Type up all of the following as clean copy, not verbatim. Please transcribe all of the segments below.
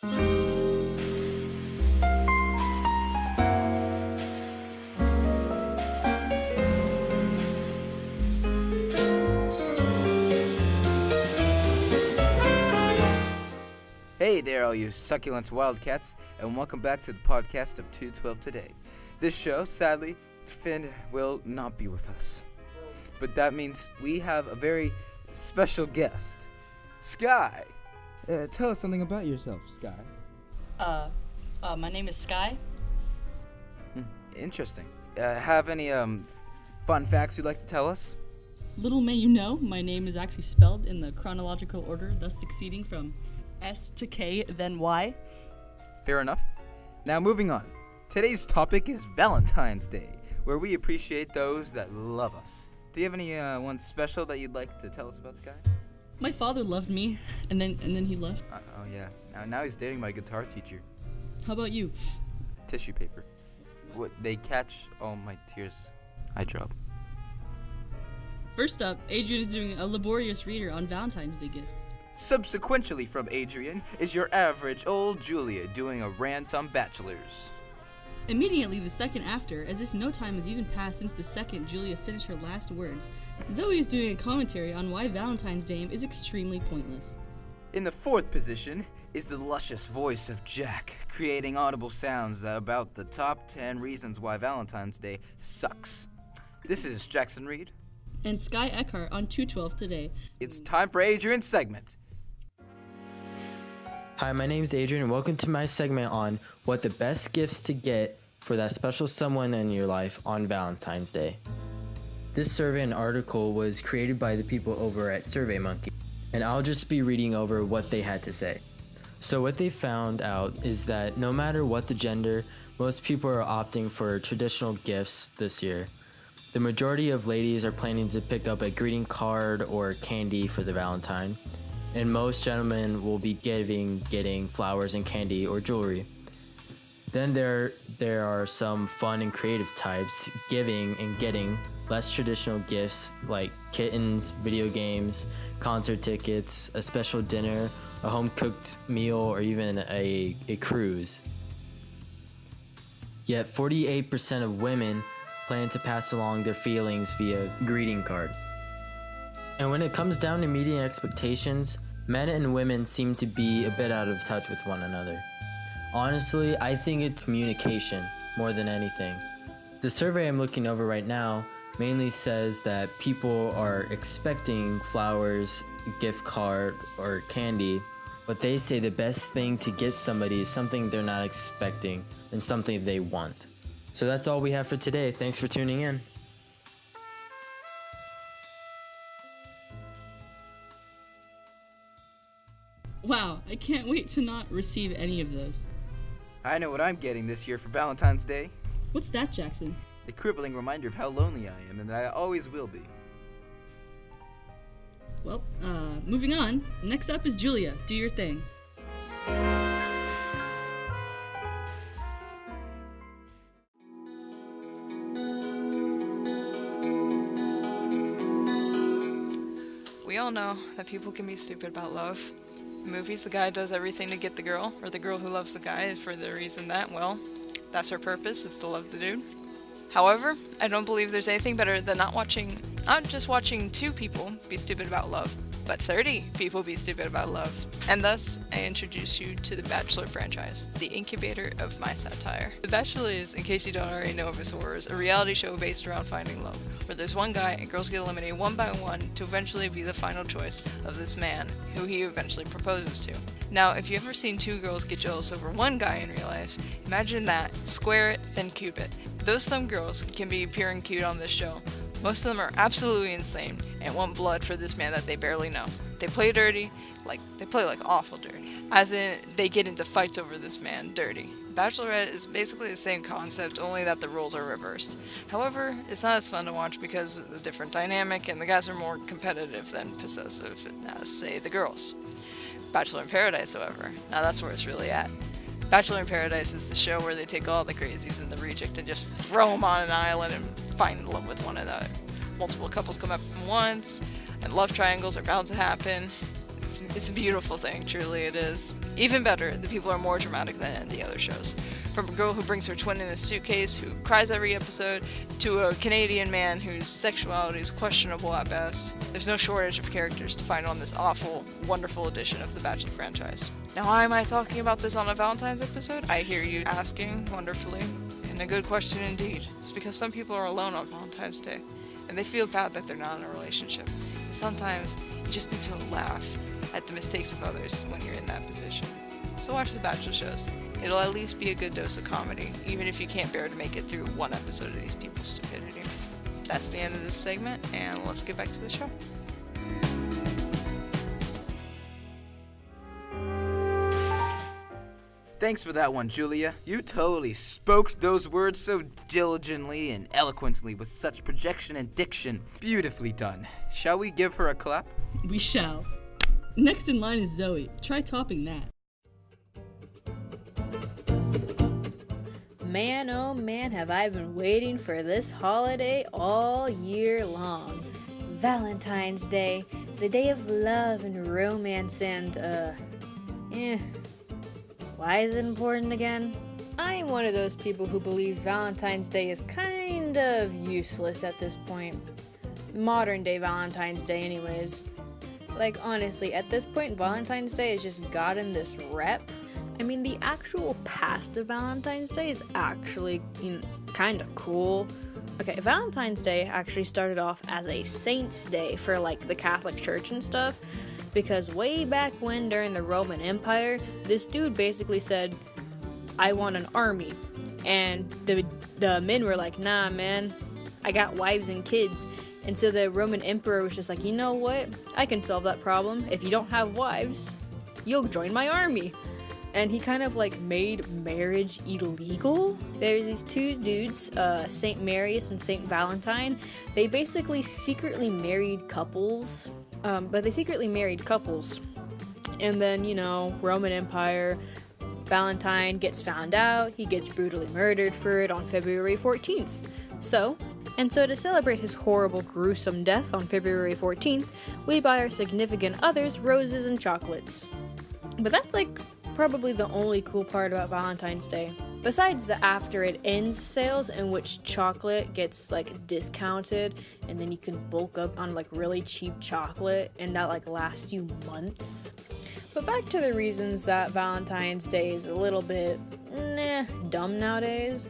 Hey there, all you succulent wildcats, and welcome back to the podcast of 212 Today. This show, sadly, Finn will not be with us. But that means we have a very special guest, Sky. Tell us something about yourself, Sky. My name is Sky. Interesting. Have any fun facts you'd like to tell us? Little may you know, my name is actually spelled in the chronological order, thus succeeding from S to K, then Y. Fair enough. Now moving on. Today's topic is Valentine's Day, where we appreciate those that love us. Do you have any one special that you'd like to tell us about, Sky? My father loved me, and then he left. Oh yeah. Now he's dating my guitar teacher. How about you? Tissue paper. What they catch all my tears I drop. First up, Adrian is doing a laborious reader on Valentine's Day gifts. Subsequently from Adrian is your average old Julia doing a rant on bachelors. Immediately the second after, as if no time has even passed since the second Julia finished her last words, Zoe is doing a commentary on why Valentine's Day is extremely pointless. In the fourth position is the luscious voice of Jack, creating audible sounds about the top 10 reasons why Valentine's Day sucks. This is Jackson Reed. And Sky Eckhart on 212 Today. It's time for Adrian's segment. Hi, my name is Adrian, and welcome to my segment on what the best gifts to get for that special someone in your life on Valentine's Day. This survey and article was created by the people over at SurveyMonkey, and I'll just be reading over what they had to say. So what they found out is that no matter what the gender, most people are opting for traditional gifts this year. The majority of ladies are planning to pick up a greeting card or candy for the Valentine, and most gentlemen will be getting flowers and candy or jewelry. Then there are some fun and creative types giving and getting less traditional gifts like kittens, video games, concert tickets, a special dinner, a home-cooked meal, or even a cruise. Yet 48% of women plan to pass along their feelings via greeting card. And when it comes down to meeting expectations, men and women seem to be a bit out of touch with one another. Honestly, I think it's communication more than anything. The survey I'm looking over right now mainly says that people are expecting flowers, gift card, or candy, but they say the best thing to get somebody is something they're not expecting and something they want. So that's all we have for today. Thanks for tuning in. Wow, I can't wait to not receive any of those. I know what I'm getting this year for Valentine's Day. What's that, Jackson? A crippling reminder of how lonely I am and that I always will be. Well, moving on. Next up is Julia. Do your thing. We all know that people can be stupid about love. In movies, the guy does everything to get the girl, or the girl who loves the guy for the reason that, well, that's her purpose, is to love the dude. However, I don't believe there's anything better than not just watching 2 people be stupid about love, but 30 people be stupid about love. And thus, I introduce you to the Bachelor franchise, the incubator of my satire. The Bachelor is, in case you don't already know of his horrors, a reality show based around finding love, where there's one guy and girls get eliminated one by one to eventually be the final choice of this man, who he eventually proposes to. Now, if you've ever seen 2 girls get jealous over one guy in real life, imagine that, square it, then cube it. Though some girls can be pure and cute on this show, most of them are absolutely insane and want blood for this man that they barely know. They play dirty, they play awful dirty. As in, they get into fights over this man, dirty. Bachelorette is basically the same concept, only that the roles are reversed. However, it's not as fun to watch because of the different dynamic, and the guys are more competitive than possessive, as say the girls. Bachelor in Paradise, however, now that's where it's really at. Bachelor in Paradise is the show where they take all the crazies and the reject and just throw them on an island and find love with one another. Multiple couples come up at once, and love triangles are bound to happen. It's a beautiful thing, truly it is. Even better, the people are more dramatic than the other shows. From a girl who brings her twin in a suitcase, who cries every episode, to a Canadian man whose sexuality is questionable at best. There's no shortage of characters to find on this awful, wonderful edition of the Bachelor franchise. Now, why am I talking about this on a Valentine's episode? I hear you asking wonderfully, and a good question indeed. It's because some people are alone on Valentine's Day, and they feel bad that they're not in a relationship. Sometimes you just need to laugh at the mistakes of others when you're in that position. So watch the Bachelor shows. It'll at least be a good dose of comedy, even if you can't bear to make it through one episode of these people's stupidity. That's the end of this segment, and let's get back to the show. Thanks for that one, Julia. You totally spoke those words so diligently and eloquently with such projection and diction. Beautifully done. Shall we give her a clap? We shall. Next in line is Zoe. Try topping that. Man, oh man, have I been waiting for this holiday all year long. Valentine's Day, the day of love and romance and, why is it important again? I'm one of those people who believes Valentine's Day is kind of useless at this point. Modern day Valentine's Day anyways. Like, honestly, at this point, Valentine's Day has just gotten this rep. I mean, the actual past of Valentine's Day is actually, kind of cool. Okay, Valentine's Day actually started off as a Saint's Day for, like, the Catholic Church and stuff. Because way back when, during the Roman Empire, this dude basically said, I want an army. And the men were like, nah, man, I got wives and kids. And so the Roman emperor was just like, you know what? I can solve that problem. If you don't have wives, you'll join my army. And he kind of like made marriage illegal. There's these two dudes, St. Marius and St. Valentine. They basically secretly married couples. And then, Roman Empire, Valentine gets found out. He gets brutally murdered for it on February 14th. So to celebrate his horrible, gruesome death on February 14th, we buy our significant others roses and chocolates. But that's like probably the only cool part about Valentine's Day. Besides the after it ends sales in which chocolate gets like discounted and then you can bulk up on like really cheap chocolate and that like lasts you months. But back to the reasons that Valentine's Day is a little bit dumb nowadays.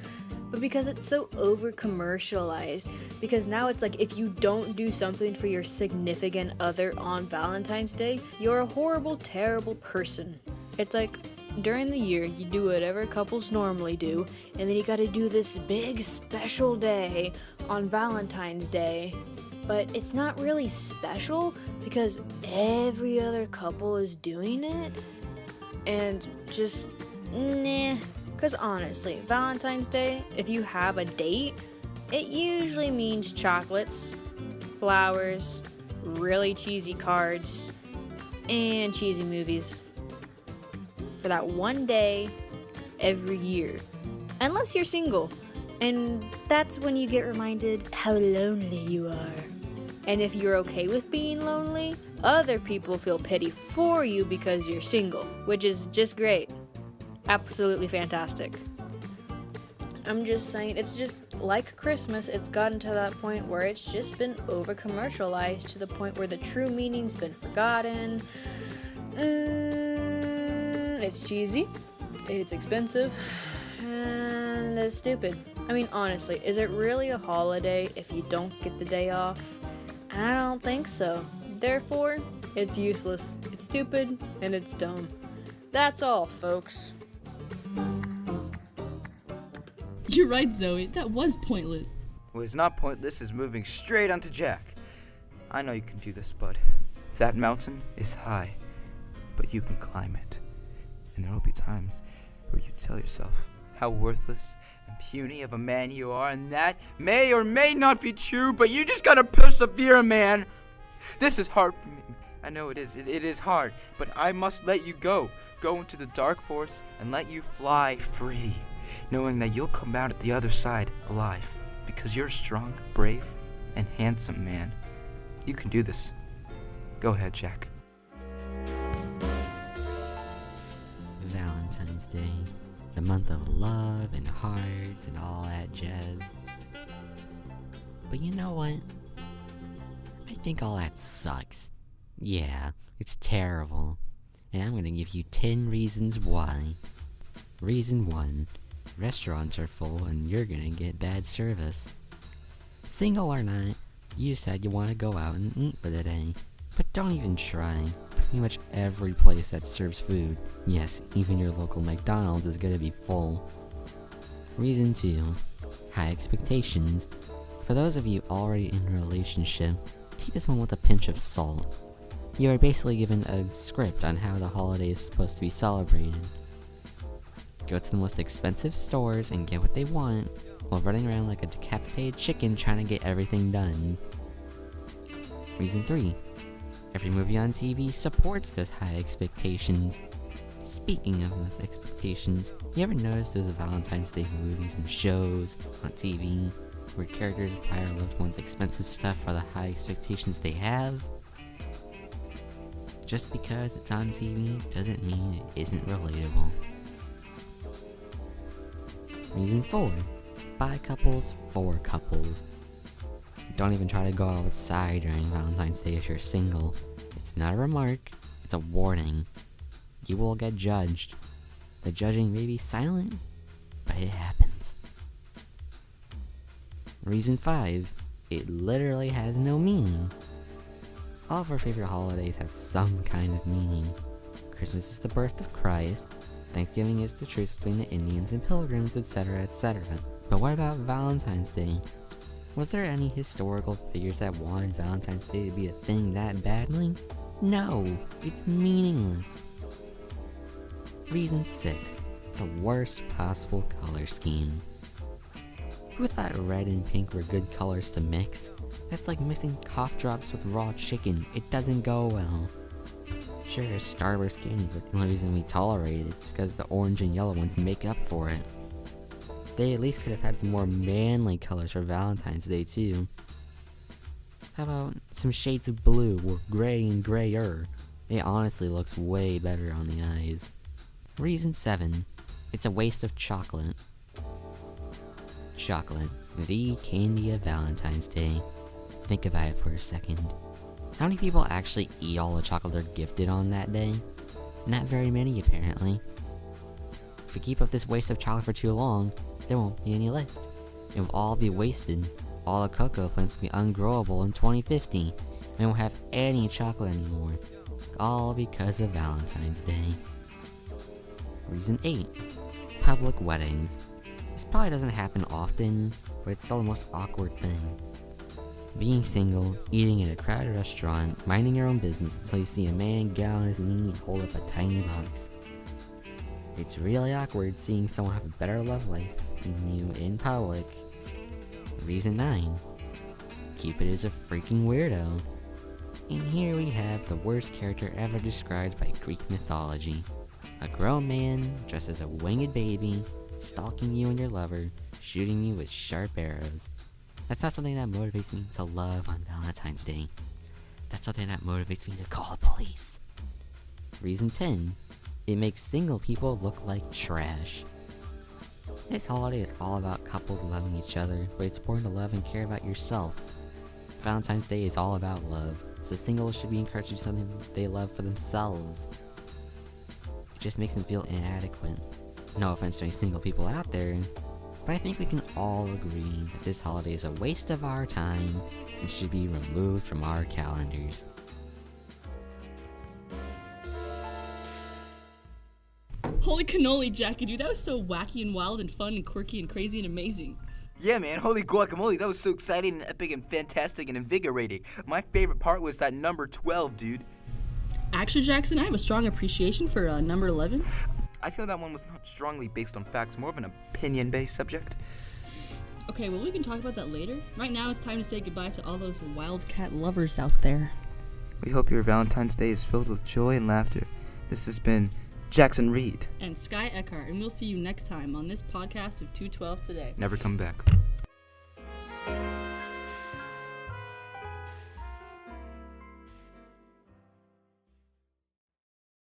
But because it's so over-commercialized. Because now it's like if you don't do something for your significant other on Valentine's Day, you're a horrible, terrible person. It's like during the year, you do whatever couples normally do, and then you gotta do this big special day on Valentine's Day. But it's not really special because every other couple is doing it. And just, Because honestly, Valentine's Day, if you have a date, it usually means chocolates, flowers, really cheesy cards, and cheesy movies. For that one day every year. Unless you're single. And that's when you get reminded how lonely you are. And if you're okay with being lonely, other people feel pity for you because you're single, which is just great. Absolutely fantastic. I'm just saying, it's just like Christmas, it's gotten to that point where it's just been over-commercialized to the point where the true meaning's been forgotten. It's cheesy, it's expensive, and it's stupid. I mean, honestly, is it really a holiday if you don't get the day off? I don't think so. Therefore, it's useless, it's stupid, and it's dumb. That's all, folks. You're right, Zoe. That was pointless. What is not pointless is moving straight onto Jack. I know you can do this, bud. That mountain is high, but you can climb it. And there will be times where you tell yourself how worthless and puny of a man you are, and that may or may not be true, but you just gotta persevere, man. This is hard for me. I know it is. It is hard, but I must let you go into the dark forest and let you fly free, knowing that you'll come out at the other side alive, because you're a strong, brave, and handsome man. You can do this. Go ahead, Jack. Valentine's Day, the month of love and hearts and all that jazz. But you know what? I think all that sucks. Yeah, it's terrible. And I'm gonna give you 10 reasons why. Reason 1, restaurants are full and you're gonna get bad service. Single or not, you decide you want to go out and eat for the day. But don't even try. Pretty much every place that serves food, yes, even your local McDonald's is gonna be full. Reason 2, high expectations. For those of you already in a relationship, take this one with a pinch of salt. You are basically given a script on how the holiday is supposed to be celebrated. Go to the most expensive stores and get what they want, while running around like a decapitated chicken trying to get everything done. Reason 3, every movie on TV supports those high expectations. Speaking of those expectations, you ever notice those Valentine's Day movies and shows on TV where characters buy their loved ones expensive stuff for the high expectations they have? Just because it's on TV doesn't mean it isn't relatable. Reason 4, by couples for couples. Don't even try to go outside during Valentine's Day if you're single. It's not a remark, it's a warning. You will get judged. The judging may be silent, but it happens. Reason 5, it literally has no meaning. All of our favorite holidays have some kind of meaning. Christmas is the birth of Christ, Thanksgiving is the truce between the Indians and Pilgrims, etc., etc. But what about Valentine's Day? Was there any historical figures that wanted Valentine's Day to be a thing that badly? No, it's meaningless. Reason 6, the worst possible color scheme. Who thought red and pink were good colors to mix? That's like mixing cough drops with raw chicken. It doesn't go well. Sure, Starburst candy, but the only reason we tolerate it is because the orange and yellow ones make up for it. They at least could have had some more manly colors for Valentine's Day too. How about some shades of blue or gray and grayer? It honestly looks way better on the eyes. Reason 7, it's a waste of chocolate. Chocolate, the candy of Valentine's Day. Think about it for a second. How many people actually eat all the chocolate they're gifted on that day? Not very many, apparently. If we keep up this waste of chocolate for too long, there won't be any left. It will all be wasted. All the cocoa plants will be ungrowable in 2050, and we won't have any chocolate anymore. All because of Valentine's Day. Reason 8, public weddings. This probably doesn't happen often, but it's still the most awkward thing. Being single, eating in a crowded restaurant, minding your own business until you see a man get on his knee and hold up a tiny box. It's really awkward seeing someone have a better love life than you in public. Reason 9, Cupid is a freaking weirdo. And here we have the worst character ever described by Greek mythology. A grown man dressed as a winged baby, stalking you and your lover, shooting you with sharp arrows. That's not something that motivates me to love on Valentine's Day. That's something that motivates me to call the police. Reason 10, it makes single people look like trash. This holiday is all about couples loving each other, but it's important to love and care about yourself. Valentine's Day is all about love, so singles should be encouraged to do something they love for themselves. It just makes them feel inadequate. No offense to any single people out there, but I think we can all agree that this holiday is a waste of our time and should be removed from our calendars. Holy cannoli, Jackie, dude, that was so wacky and wild and fun and quirky and crazy and amazing. Yeah, man, holy guacamole, that was so exciting and epic and fantastic and invigorating. My favorite part was that number 12, dude. Actually, Jackson, I have a strong appreciation for number 11. I feel that one was not strongly based on facts, more of an opinion-based subject. Okay, well, we can talk about that later. Right now, it's time to say goodbye to all those wildcat lovers out there. We hope your Valentine's Day is filled with joy and laughter. This has been Jackson Reed. And Sky Eckhart, and we'll see you next time on this podcast of 212 Today. Never come back.